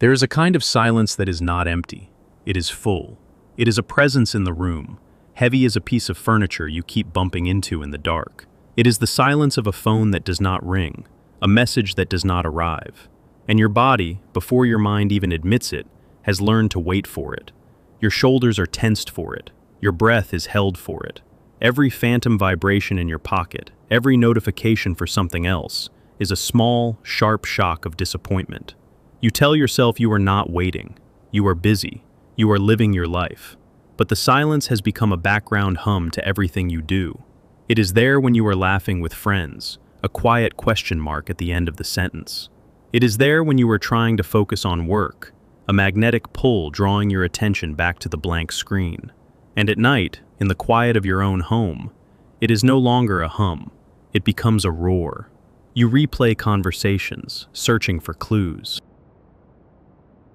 There is a kind of silence that is not empty. It is full. It is a presence in the room, heavy as a piece of furniture you keep bumping into in the dark. It is the silence of a phone that does not ring, a message that does not arrive. And your body, before your mind even admits it, has learned to wait for it. Your shoulders are tensed for it. Your breath is held for it. Every phantom vibration in your pocket, every notification for something else, is a small, sharp shock of disappointment. You tell yourself you are not waiting. You are busy. You are living your life. But the silence has become a background hum to everything you do. It is there when you are laughing with friends, a quiet question mark at the end of the sentence. It is there when you are trying to focus on work, a magnetic pull drawing your attention back to the blank screen. And at night, in the quiet of your own home, it is no longer a hum. It becomes a roar. You replay conversations, searching for clues.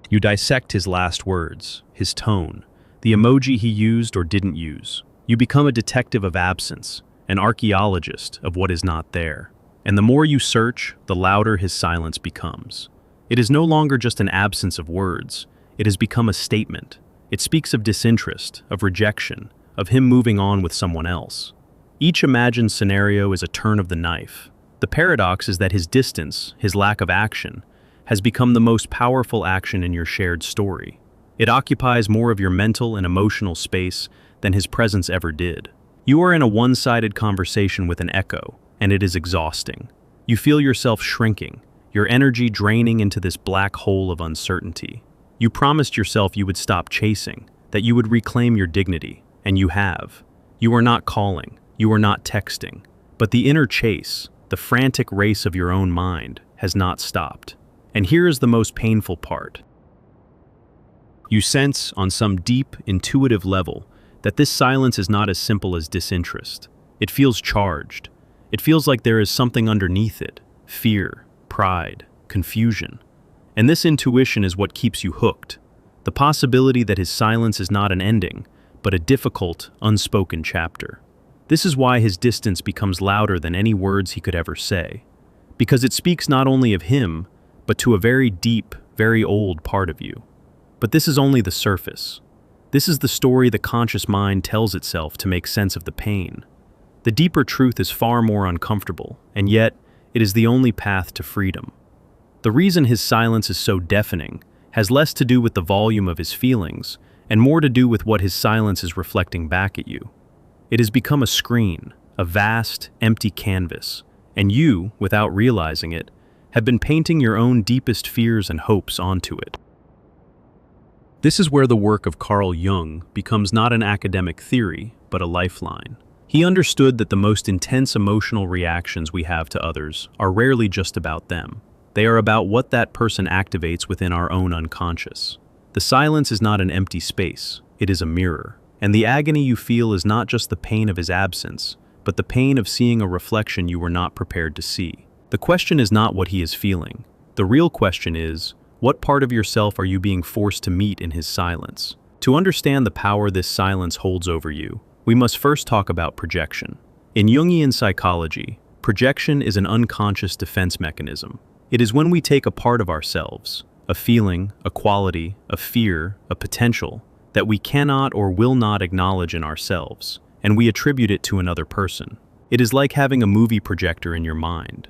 You dissect his last words, his tone, the emoji he used or didn't use. You become a detective of absence, an archaeologist of what is not there. And the more you search, the louder his silence becomes. It is no longer just an absence of words. It has become a statement. It speaks of disinterest, of rejection, of him moving on with someone else. Each imagined scenario is a turn of the knife. The paradox is that his distance, his lack of action, has become the most powerful action in your shared story. It occupies more of your mental and emotional space than his presence ever did. You are in a one-sided conversation with an echo, and it is exhausting. You feel yourself shrinking, your energy draining into this black hole of uncertainty. You promised yourself you would stop chasing, that you would reclaim your dignity, and you have. You are not calling, you are not texting, but the inner chase, the frantic race of your own mind, has not stopped. And here is the most painful part. You sense, on some deep, intuitive level, that this silence is not as simple as disinterest. It feels charged. It feels like there is something underneath it: fear, pride, confusion. And this intuition is what keeps you hooked. The possibility that his silence is not an ending, but a difficult, unspoken chapter. This is why his distance becomes louder than any words he could ever say. Because it speaks not only of him, but to a very deep, very old part of you. But this is only the surface. This is the story the conscious mind tells itself to make sense of the pain. The deeper truth is far more uncomfortable, and yet it is the only path to freedom. The reason his silence is so deafening has less to do with the volume of his feelings and more to do with what his silence is reflecting back at you. It has become a screen, a vast, empty canvas, and you, without realizing it, have been painting your own deepest fears and hopes onto it. This is where the work of Carl Jung becomes not an academic theory, but a lifeline. He understood that the most intense emotional reactions we have to others are rarely just about them. They are about what that person activates within our own unconscious. The silence is not an empty space, it is a mirror. And the agony you feel is not just the pain of his absence, but the pain of seeing a reflection you were not prepared to see. The question is not what he is feeling. The real question is, what part of yourself are you being forced to meet in his silence? To understand the power this silence holds over you, we must first talk about projection. In Jungian psychology, projection is an unconscious defense mechanism. It is when we take a part of ourselves, a feeling, a quality, a fear, a potential, that we cannot or will not acknowledge in ourselves, and we attribute it to another person. It is like having a movie projector in your mind.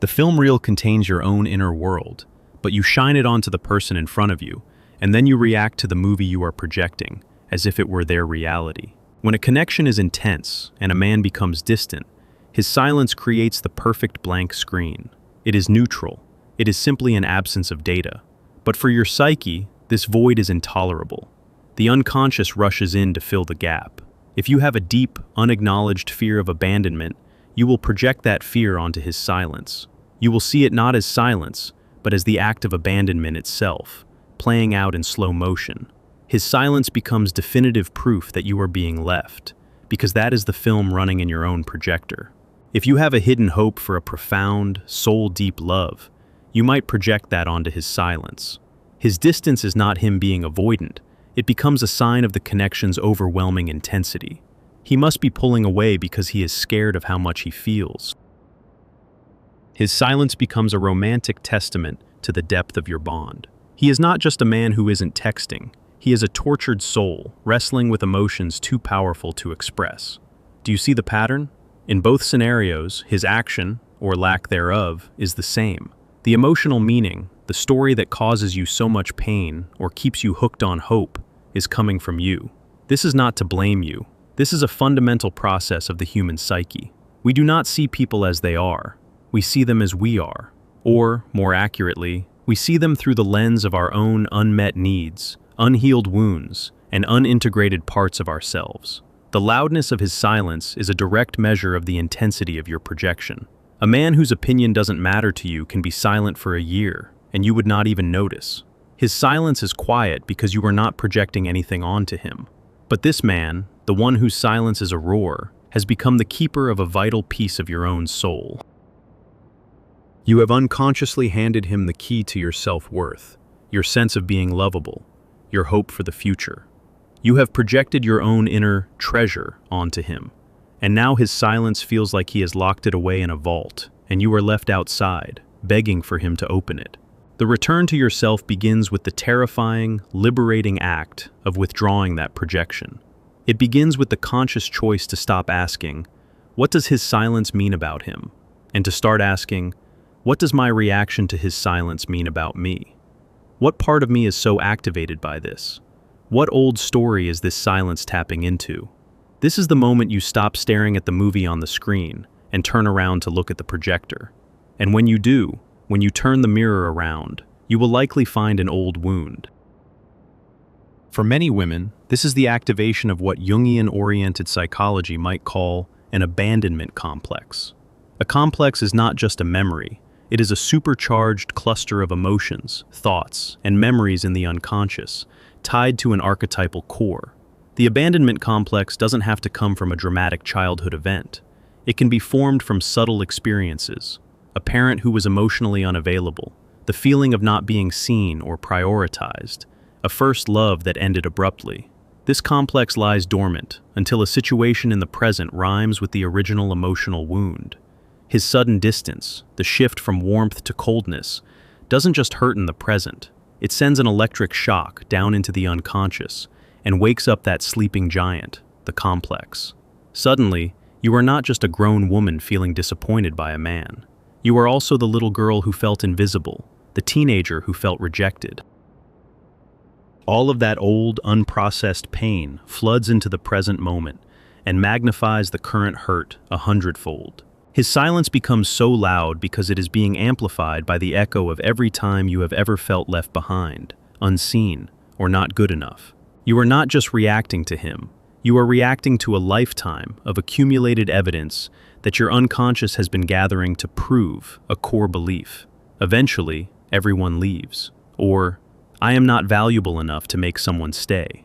The film reel contains your own inner world, but you shine it onto the person in front of you, and then you react to the movie you are projecting, as if it were their reality. When a connection is intense and a man becomes distant, his silence creates the perfect blank screen. It is neutral. It is simply an absence of data. But for your psyche, this void is intolerable. The unconscious rushes in to fill the gap. If you have a deep, unacknowledged fear of abandonment, you will project that fear onto his silence. You will see it not as silence, but as the act of abandonment itself, playing out in slow motion. His silence becomes definitive proof that you are being left, because that is the film running in your own projector. If you have a hidden hope for a profound, soul-deep love, you might project that onto his silence. His distance is not him being avoidant. It becomes a sign of the connection's overwhelming intensity. He must be pulling away because he is scared of how much he feels. His silence becomes a romantic testament to the depth of your bond. He is not just a man who isn't texting. He is a tortured soul, wrestling with emotions too powerful to express. Do you see the pattern? In both scenarios, his action, or lack thereof, is the same. The emotional meaning, the story that causes you so much pain or keeps you hooked on hope, is coming from you. This is not to blame you. This is a fundamental process of the human psyche. We do not see people as they are. We see them as we are. Or, more accurately, we see them through the lens of our own unmet needs, unhealed wounds, and unintegrated parts of ourselves. The loudness of his silence is a direct measure of the intensity of your projection. A man whose opinion doesn't matter to you can be silent for a year, and you would not even notice. His silence is quiet because you are not projecting anything onto him. But this man, the one whose silence is a roar, has become the keeper of a vital piece of your own soul. You have unconsciously handed him the key to your self-worth, your sense of being lovable, your hope for the future. You have projected your own inner treasure onto him, and now his silence feels like he has locked it away in a vault, and you are left outside, begging for him to open it. The return to yourself begins with the terrifying, liberating act of withdrawing that projection. It begins with the conscious choice to stop asking, "What does his silence mean about him?" and to start asking, "What does my reaction to his silence mean about me? What part of me is so activated by this? What old story is this silence tapping into?" This is the moment you stop staring at the movie on the screen and turn around to look at the projector. And when you do, when you turn the mirror around, you will likely find an old wound. For many women, this is the activation of what Jungian-oriented psychology might call an abandonment complex. A complex is not just a memory. It is a supercharged cluster of emotions, thoughts, and memories in the unconscious, tied to an archetypal core. The abandonment complex doesn't have to come from a dramatic childhood event. It can be formed from subtle experiences: a parent who was emotionally unavailable, the feeling of not being seen or prioritized, a first love that ended abruptly. This complex lies dormant until a situation in the present rhymes with the original emotional wound. His sudden distance, the shift from warmth to coldness, doesn't just hurt in the present. It sends an electric shock down into the unconscious and wakes up that sleeping giant, the complex. Suddenly, you are not just a grown woman feeling disappointed by a man. You are also the little girl who felt invisible, the teenager who felt rejected. All of that old, unprocessed pain floods into the present moment and magnifies the current hurt 100-fold. His silence becomes so loud because it is being amplified by the echo of every time you have ever felt left behind, unseen, or not good enough. You are not just reacting to him. You are reacting to a lifetime of accumulated evidence that your unconscious has been gathering to prove a core belief. Eventually, everyone leaves. Or, "I am not valuable enough to make someone stay."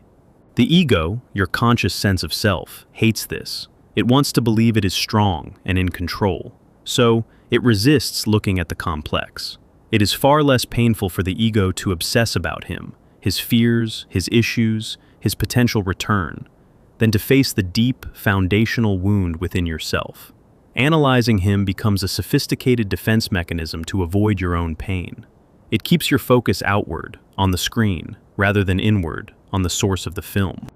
The ego, your conscious sense of self, hates this. It wants to believe it is strong and in control. So, it resists looking at the complex. It is far less painful for the ego to obsess about him, his fears, his issues, his potential return, than to face the deep, foundational wound within yourself. Analyzing him becomes a sophisticated defense mechanism to avoid your own pain. It keeps your focus outward, on the screen, rather than inward, on the source of the film.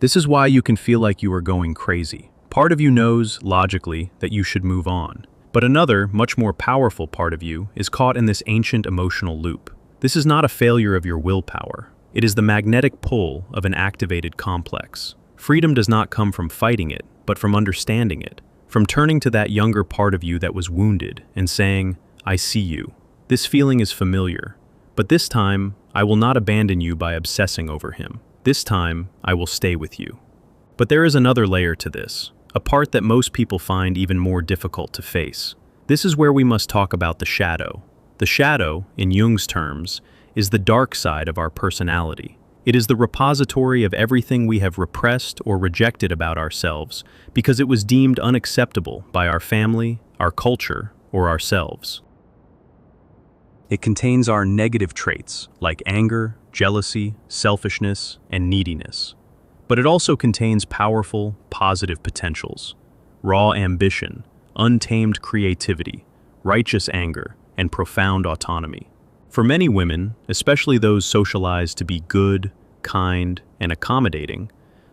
This is why you can feel like you are going crazy. Part of you knows, logically, that you should move on. But another, much more powerful part of you is caught in this ancient emotional loop. This is not a failure of your willpower. It is the magnetic pull of an activated complex. Freedom does not come from fighting it, but from understanding it, from turning to that younger part of you that was wounded and saying, "I see you. This feeling is familiar. But this time, I will not abandon you by obsessing over him. This time, I will stay with you." But there is another layer to this, a part that most people find even more difficult to face. This is where we must talk about the shadow. The shadow, in Jung's terms, is the dark side of our personality. It is the repository of everything we have repressed or rejected about ourselves because it was deemed unacceptable by our family, our culture, or ourselves. It contains our negative traits, like anger, jealousy, selfishness, and neediness. But it also contains powerful, positive potentials: raw ambition, untamed creativity, righteous anger, and profound autonomy. For many women, especially those socialized to be good, kind, and accommodating,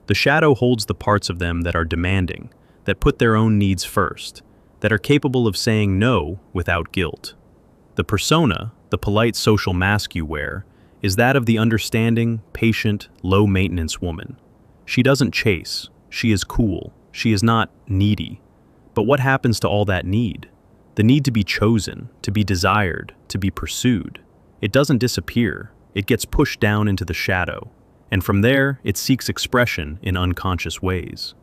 the shadow holds the parts of them that are demanding, that put their own needs first, that are capable of saying no without guilt. The persona, the polite social mask you wear, is that of the understanding, patient, low-maintenance woman. She doesn't chase, she is cool, she is not needy. But what happens to all that need? The need to be chosen, to be desired, to be pursued. It doesn't disappear, it gets pushed down into the shadow, and from there it seeks expression in unconscious ways.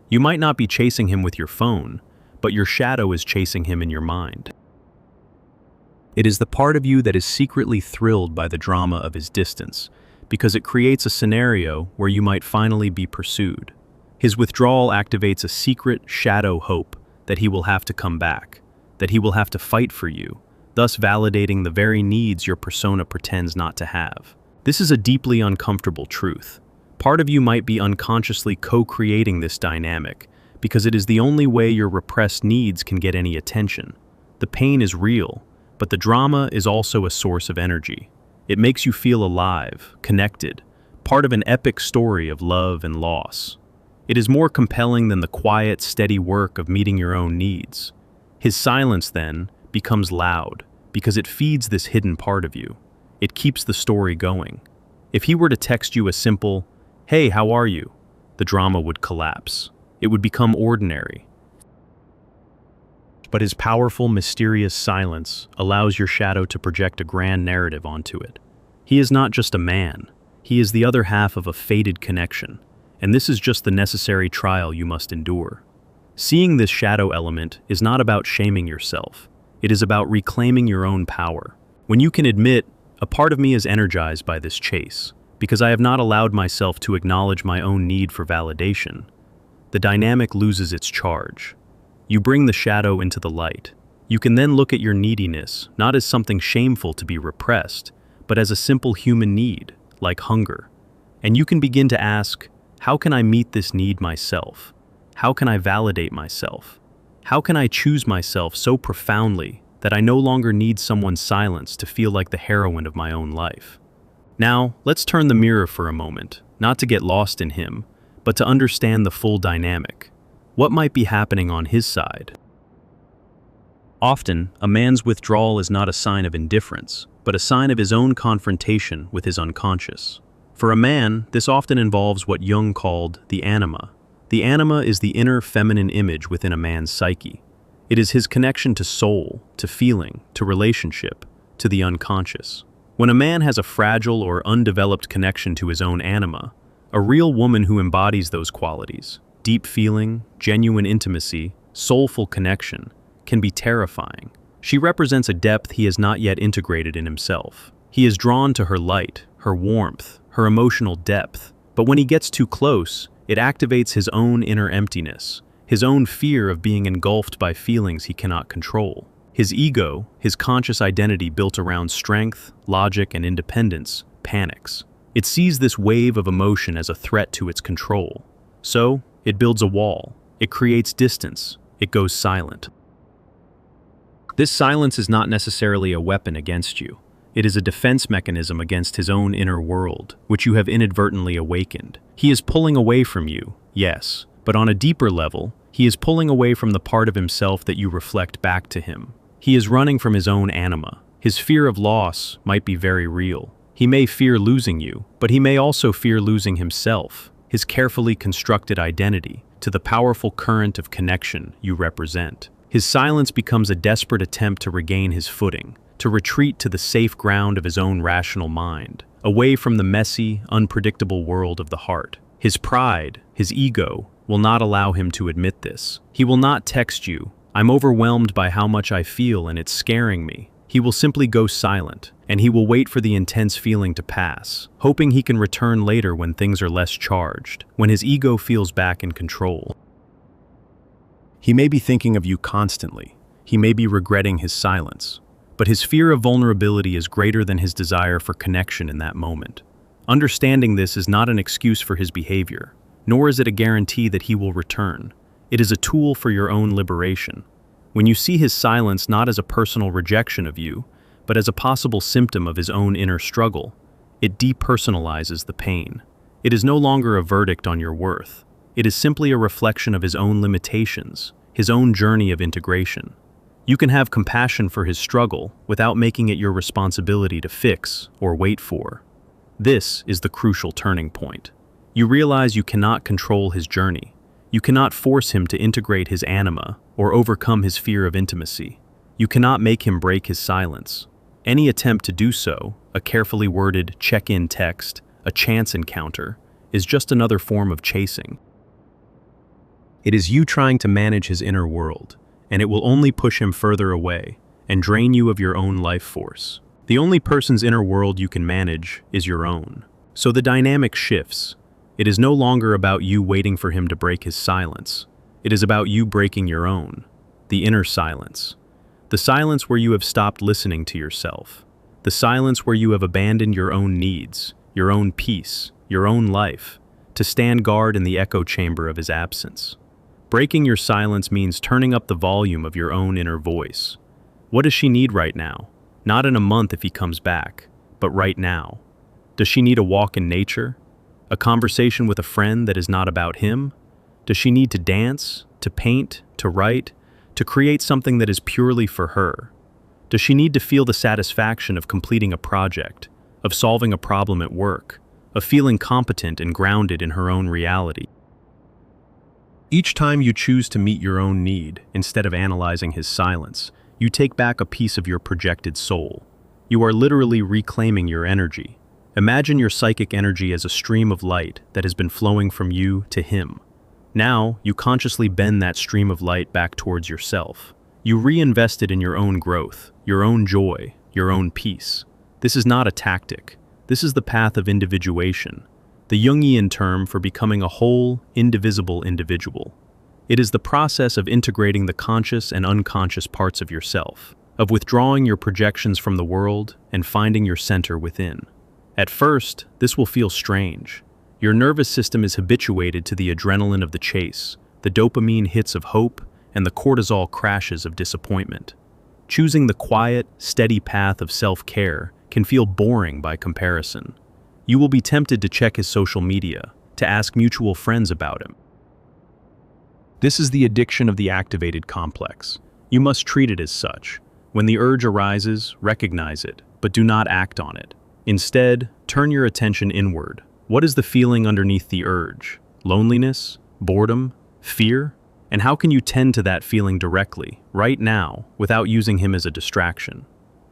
You might not be chasing him with your phone, but your shadow is chasing him in your mind. It is the part of you that is secretly thrilled by the drama of his distance, because it creates a scenario where you might finally be pursued. His withdrawal activates a secret shadow hope that he will have to come back, that he will have to fight for you, thus validating the very needs your persona pretends not to have. This is a deeply uncomfortable truth. Part of you might be unconsciously co-creating this dynamic, because it is the only way your repressed needs can get any attention. The pain is real, but the drama is also a source of energy. It makes you feel alive, connected, part of an epic story of love and loss. It is more compelling than the quiet, steady work of meeting your own needs. His silence, then, becomes loud, because it feeds this hidden part of you. It keeps the story going. If he were to text you a simple, "Hey, how are you?" the drama would collapse. It would become ordinary. But his powerful, mysterious silence allows your shadow to project a grand narrative onto it. He is not just a man, he is the other half of a fated connection, and this is just the necessary trial you must endure. Seeing this shadow element is not about shaming yourself, it is about reclaiming your own power. When you can admit, a part of me is energized by this chase, because I have not allowed myself to acknowledge my own need for validation, the dynamic loses its charge. You bring the shadow into the light. You can then look at your neediness not as something shameful to be repressed, but as a simple human need, like hunger. And you can begin to ask, how can I meet this need myself? How can I validate myself? How can I choose myself so profoundly that I no longer need someone's silence to feel like the heroine of my own life? Now, let's turn the mirror for a moment, not to get lost in him, but to understand the full dynamic. What might be happening on his side? Often, a man's withdrawal is not a sign of indifference, but a sign of his own confrontation with his unconscious. For a man, this often involves what Jung called the anima. The anima is the inner feminine image within a man's psyche. It is his connection to soul, to feeling, to relationship, to the unconscious. When a man has a fragile or undeveloped connection to his own anima, a real woman who embodies those qualities, deep feeling, genuine intimacy, soulful connection, can be terrifying. She represents a depth he has not yet integrated in himself. He is drawn to her light, her warmth, her emotional depth, but when he gets too close, it activates his own inner emptiness, his own fear of being engulfed by feelings he cannot control. His ego, his conscious identity built around strength, logic, and independence, panics. It sees this wave of emotion as a threat to its control. So, it builds a wall, it creates distance, it goes silent. This silence is not necessarily a weapon against you. It is a defense mechanism against his own inner world, which you have inadvertently awakened. He is pulling away from you, yes, but on a deeper level, he is pulling away from the part of himself that you reflect back to him. He is running from his own anima. His fear of loss might be very real. He may fear losing you, but he may also fear losing himself, his carefully constructed identity, to the powerful current of connection you represent. His silence becomes a desperate attempt to regain his footing, to retreat to the safe ground of his own rational mind, away from the messy, unpredictable world of the heart. His pride, his ego, will not allow him to admit this. He will not text you, "I'm overwhelmed by how much I feel and it's scaring me." He will simply go silent, and he will wait for the intense feeling to pass, hoping he can return later when things are less charged, when his ego feels back in control. He may be thinking of you constantly. He may be regretting his silence, but his fear of vulnerability is greater than his desire for connection in that moment. Understanding this is not an excuse for his behavior, nor is it a guarantee that he will return. It is a tool for your own liberation. when you see his silence not as a personal rejection of you, but as a possible symptom of his own inner struggle, it depersonalizes the pain. It is no longer a verdict on your worth. It is simply a reflection of his own limitations, his own journey of integration. You can have compassion for his struggle without making it your responsibility to fix or wait for. This is the crucial turning point. You realize you cannot control his journey. You cannot force him to integrate his anima or overcome his fear of intimacy. You cannot make him break his silence. Any attempt to do so, a carefully worded check-in text, a chance encounter, is just another form of chasing. It is you trying to manage his inner world, and it will only push him further away and drain you of your own life force. The only person's inner world you can manage is your own. So the dynamic shifts. It is no longer about you waiting for him to break his silence. It is about you breaking your own, the inner silence. The silence where you have stopped listening to yourself. The silence where you have abandoned your own needs, your own peace, your own life, to stand guard in the echo chamber of his absence. Breaking your silence means turning up the volume of your own inner voice. What does she need right now? Not in a month if he comes back, but right now. Does she need a walk in nature? A conversation with a friend that is not about him? Does she need to dance, to paint, to write, to create something that is purely for her? Does she need to feel the satisfaction of completing a project, of solving a problem at work, of feeling competent and grounded in her own reality? Each time you choose to meet your own need, instead of analyzing his silence, you take back a piece of your projected soul. You are literally reclaiming your energy. Imagine your psychic energy as a stream of light that has been flowing from you to him. Now, you consciously bend that stream of light back towards yourself. You reinvest it in your own growth, your own joy, your own peace. This is not a tactic. This is the path of individuation, the Jungian term for becoming a whole, indivisible individual. It is the process of integrating the conscious and unconscious parts of yourself, of withdrawing your projections from the world and finding your center within. At first, this will feel strange. Your nervous system is habituated to the adrenaline of the chase, the dopamine hits of hope, and the cortisol crashes of disappointment. Choosing the quiet, steady path of self-care can feel boring by comparison. You will be tempted to check his social media, to ask mutual friends about him. This is the addiction of the activated complex. You must treat it as such. When the urge arises, recognize it, but do not act on it. Instead, turn your attention inward. What is the feeling underneath the urge? Loneliness? Boredom? Fear? And how can you tend to that feeling directly, right now, without using him as a distraction?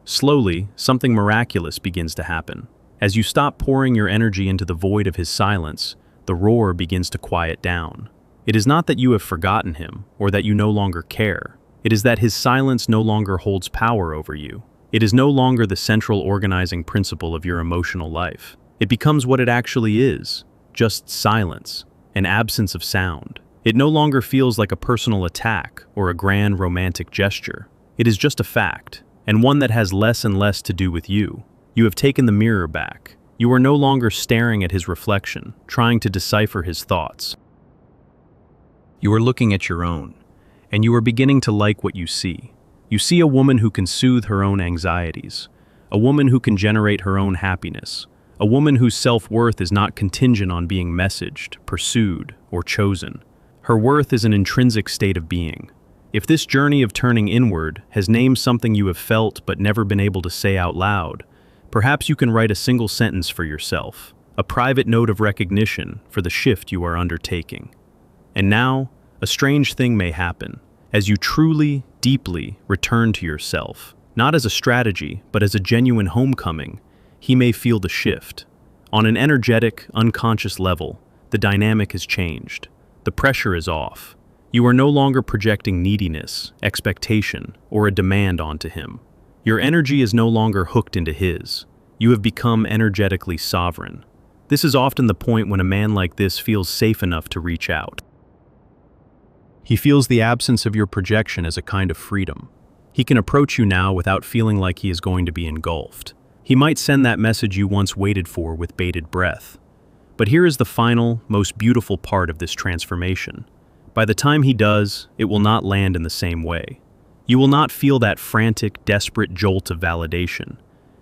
Slowly, something miraculous begins to happen. As you stop pouring your energy into the void of his silence, the roar begins to quiet down. It is not that you have forgotten him, or that you no longer care. It is that his silence no longer holds power over you. It is no longer the central organizing principle of your emotional life. It becomes what it actually is, just silence, an absence of sound. It no longer feels like a personal attack or a grand romantic gesture. It is just a fact, and one that has less and less to do with you. You have taken the mirror back. You are no longer staring at his reflection, trying to decipher his thoughts. You are looking at your own, and you are beginning to like what you see. You see a woman who can soothe her own anxieties, a woman who can generate her own happiness, a woman whose self-worth is not contingent on being messaged, pursued, or chosen. Her worth is an intrinsic state of being. If this journey of turning inward has named something you have felt but never been able to say out loud, perhaps you can write a single sentence for yourself, a private note of recognition for the shift you are undertaking. And now, a strange thing may happen. As you truly, deeply return to yourself, not as a strategy, but as a genuine homecoming, he may feel the shift. On an energetic, unconscious level, the dynamic has changed. The pressure is off. You are no longer projecting neediness, expectation, or a demand onto him. Your energy is no longer hooked into his. You have become energetically sovereign. This is often the point when a man like this feels safe enough to reach out. He feels the absence of your projection as a kind of freedom. He can approach you now without feeling like he is going to be engulfed. He might send that message you once waited for with bated breath. But here is the final, most beautiful part of this transformation. By the time he does, it will not land in the same way. You will not feel that frantic, desperate jolt of validation.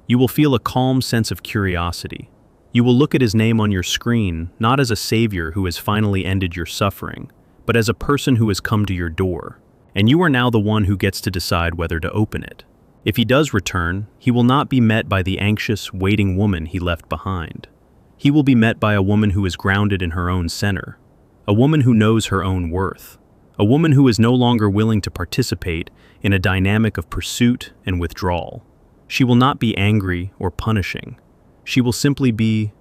You will feel a calm sense of curiosity. You will look at his name on your screen not as a savior who has finally ended your suffering, but as a person who has come to your door, and you are now the one who gets to decide whether to open it. If he does return, he will not be met by the anxious, waiting woman he left behind. He will be met by a woman who is grounded in her own center, a woman who knows her own worth, a woman who is no longer willing to participate in a dynamic of pursuit and withdrawal. She will not be angry or punishing. She will simply be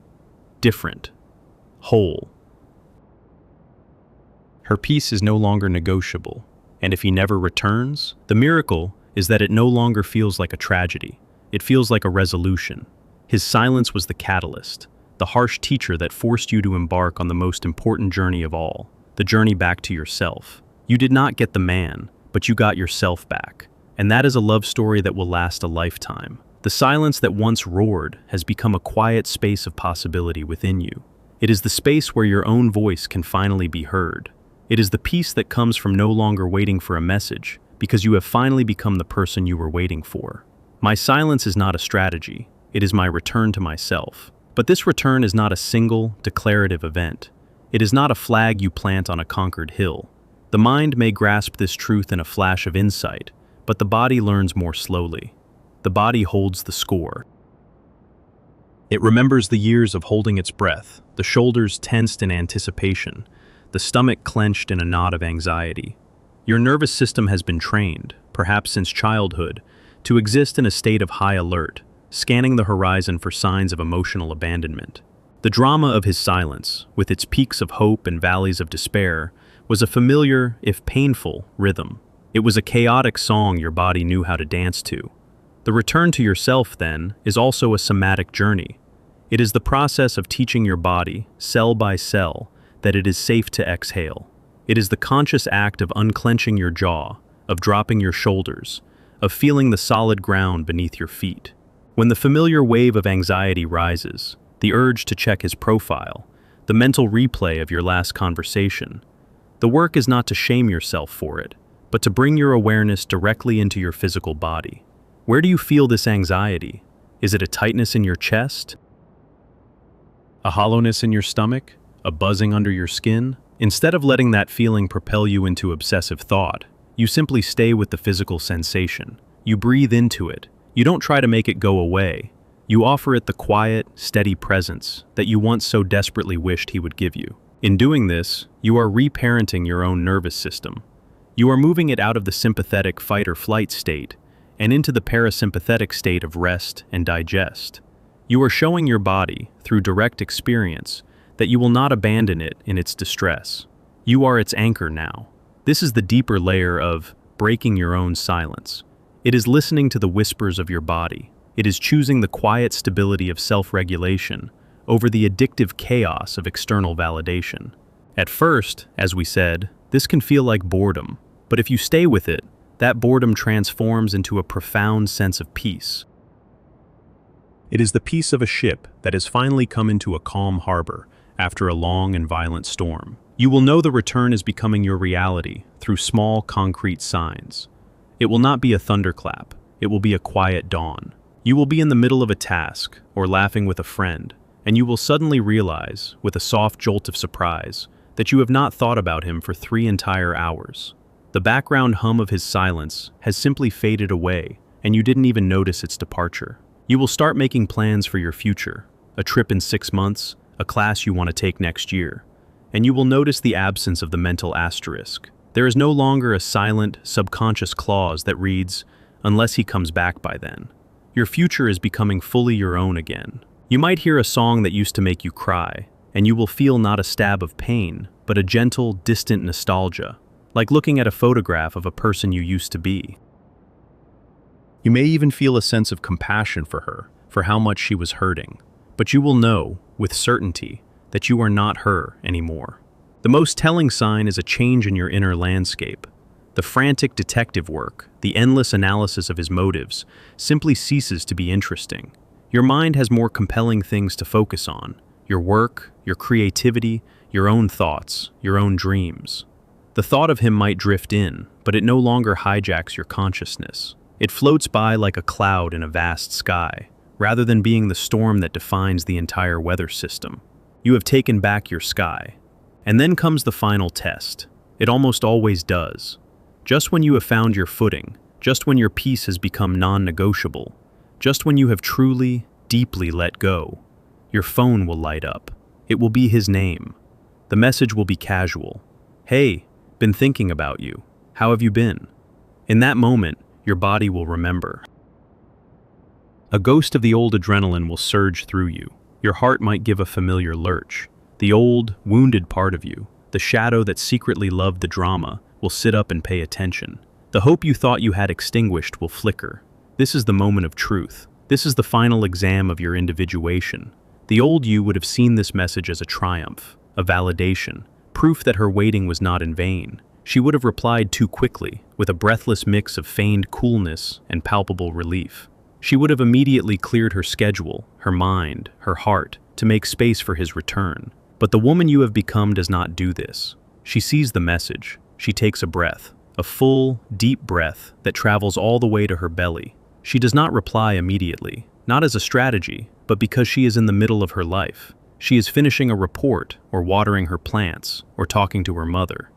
different, whole. Her peace is no longer negotiable, and if he never returns, the miracle is that it no longer feels like a tragedy. It feels like a resolution. His silence was the catalyst, the harsh teacher that forced you to embark on the most important journey of all, the journey back to yourself. You did not get the man, but you got yourself back. And that is a love story that will last a lifetime. The silence that once roared has become a quiet space of possibility within you. It is the space where your own voice can finally be heard. It is the peace that comes from no longer waiting for a message, because you have finally become the person you were waiting for. My silence is not a strategy. It is my return to myself. But this return is not a single, declarative event. It is not a flag you plant on a conquered hill. The mind may grasp this truth in a flash of insight, but the body learns more slowly. The body holds the score. It remembers the years of holding its breath, the shoulders tensed in anticipation, the stomach clenched in a knot of anxiety. Your nervous system has been trained, perhaps since childhood, to exist in a state of high alert, scanning the horizon for signs of emotional abandonment. The drama of his silence, with its peaks of hope and valleys of despair, was a familiar, if painful, rhythm. It was a chaotic song your body knew how to dance to. The return to yourself, then, is also a somatic journey. It is the process of teaching your body, cell by cell, that it is safe to exhale. It is the conscious act of unclenching your jaw, of dropping your shoulders, of feeling the solid ground beneath your feet. When the familiar wave of anxiety rises, the urge to check his profile, the mental replay of your last conversation, the work is not to shame yourself for it, but to bring your awareness directly into your physical body. Where do you feel this anxiety? Is it a tightness in your chest? A hollowness in your stomach? A buzzing under your skin? Instead of letting that feeling propel you into obsessive thought, you simply stay with the physical sensation. You breathe into it. You don't try to make it go away. You offer it the quiet, steady presence that you once so desperately wished he would give you. In doing this, you are reparenting your own nervous system. You are moving it out of the sympathetic fight or flight state and into the parasympathetic state of rest and digest. You are showing your body, through direct experience, that you will not abandon it in its distress. You are its anchor now. This is the deeper layer of breaking your own silence. It is listening to the whispers of your body. It is choosing the quiet stability of self-regulation over the addictive chaos of external validation. At first, as we said, this can feel like boredom, but if you stay with it, that boredom transforms into a profound sense of peace. It is the peace of a ship that has finally come into a calm harbor after a long and violent storm. You will know the return is becoming your reality through small, concrete signs. It will not be a thunderclap. It will be a quiet dawn. You will be in the middle of a task or laughing with a friend, and you will suddenly realize, with a soft jolt of surprise, that you have not thought about him for 3 entire hours. The background hum of his silence has simply faded away, and you didn't even notice its departure. You will start making plans for your future, a trip in 6 months, a class you want to take next year, and you will notice the absence of the mental asterisk. There is no longer a silent, subconscious clause that reads, "Unless he comes back by then." Your future is becoming fully your own again. You might hear a song that used to make you cry, and you will feel not a stab of pain, but a gentle, distant nostalgia, like looking at a photograph of a person you used to be. You may even feel a sense of compassion for her, for how much she was hurting, but you will know, with certainty, that you are not her anymore. The most telling sign is a change in your inner landscape. The frantic detective work, the endless analysis of his motives, simply ceases to be interesting. Your mind has more compelling things to focus on: your work, your creativity, your own thoughts, your own dreams. The thought of him might drift in, but it no longer hijacks your consciousness. It floats by like a cloud in a vast sky, rather than being the storm that defines the entire weather system. You have taken back your sky. And then comes the final test. It almost always does. Just when you have found your footing, just when your peace has become non-negotiable, just when you have truly, deeply let go, your phone will light up. It will be his name. The message will be casual. Hey, been thinking about you. How have you been? In that moment, your body will remember. A ghost of the old adrenaline will surge through you. Your heart might give a familiar lurch. The old, wounded part of you, the shadow that secretly loved the drama, will sit up and pay attention. The hope you thought you had extinguished will flicker. This is the moment of truth. This is the final exam of your individuation. The old you would have seen this message as a triumph, a validation, proof that her waiting was not in vain. She would have replied too quickly, with a breathless mix of feigned coolness and palpable relief. She would have immediately cleared her schedule, her mind, her heart, to make space for his return. But the woman you have become does not do this. She sees the message. She takes a breath, a full, deep breath that travels all the way to her belly. She does not reply immediately, not as a strategy, but because she is in the middle of her life. She is finishing a report, or watering her plants, or talking to her mother.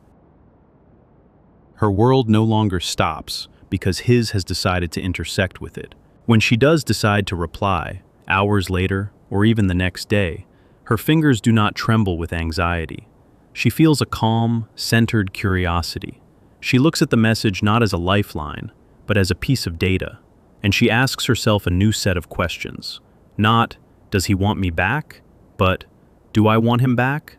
Her world no longer stops because his has decided to intersect with it. When she does decide to reply, hours later, or even the next day, her fingers do not tremble with anxiety. She feels a calm, centered curiosity. She looks at the message not as a lifeline, but as a piece of data, and she asks herself a new set of questions. Not, does he want me back? But, do I want him back?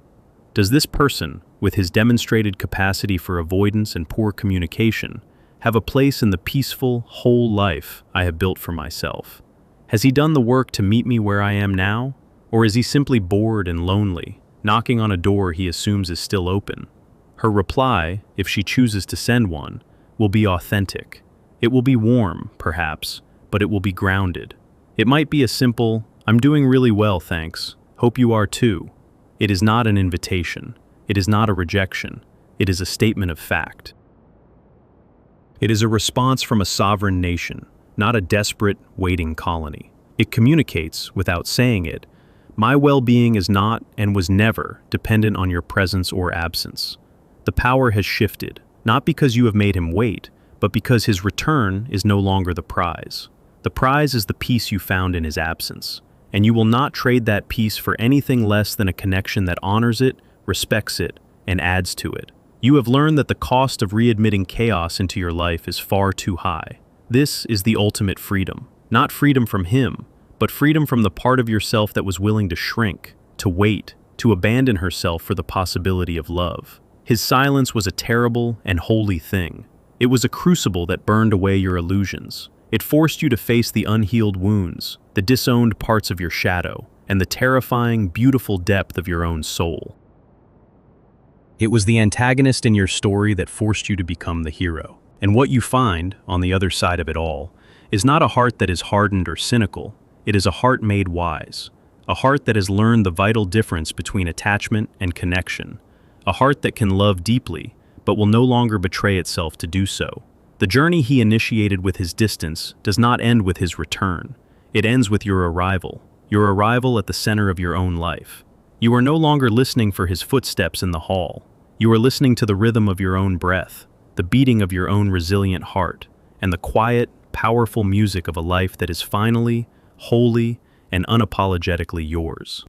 Does this person, with his demonstrated capacity for avoidance and poor communication, have a place in the peaceful, whole life I have built for myself? Has he done the work to meet me where I am now? Or is he simply bored and lonely, knocking on a door he assumes is still open? Her reply, if she chooses to send one, will be authentic. It will be warm, perhaps, but it will be grounded. It might be a simple, "I'm doing really well, thanks. Hope you are too." It is not an invitation. It is not a rejection. It is a statement of fact. It is a response from a sovereign nation, not a desperate, waiting colony. It communicates, without saying it, my well-being is not and was never dependent on your presence or absence. The power has shifted, not because you have made him wait, but because his return is no longer the prize. The prize is the peace you found in his absence, and you will not trade that peace for anything less than a connection that honors it, respects it, and adds to it. You have learned that the cost of readmitting chaos into your life is far too high. This is the ultimate freedom. Not freedom from him, but freedom from the part of yourself that was willing to shrink, to wait, to abandon herself for the possibility of love. His silence was a terrible and holy thing. It was a crucible that burned away your illusions. It forced you to face the unhealed wounds, the disowned parts of your shadow, and the terrifying, beautiful depth of your own soul. It was the antagonist in your story that forced you to become the hero. And what you find, on the other side of it all, is not a heart that is hardened or cynical. It is a heart made wise. A heart that has learned the vital difference between attachment and connection. A heart that can love deeply, but will no longer betray itself to do so. The journey he initiated with his distance does not end with his return. It ends with your arrival at the center of your own life. You are no longer listening for his footsteps in the hall. You are listening to the rhythm of your own breath, the beating of your own resilient heart, and the quiet, powerful music of a life that is finally, wholly, and unapologetically yours.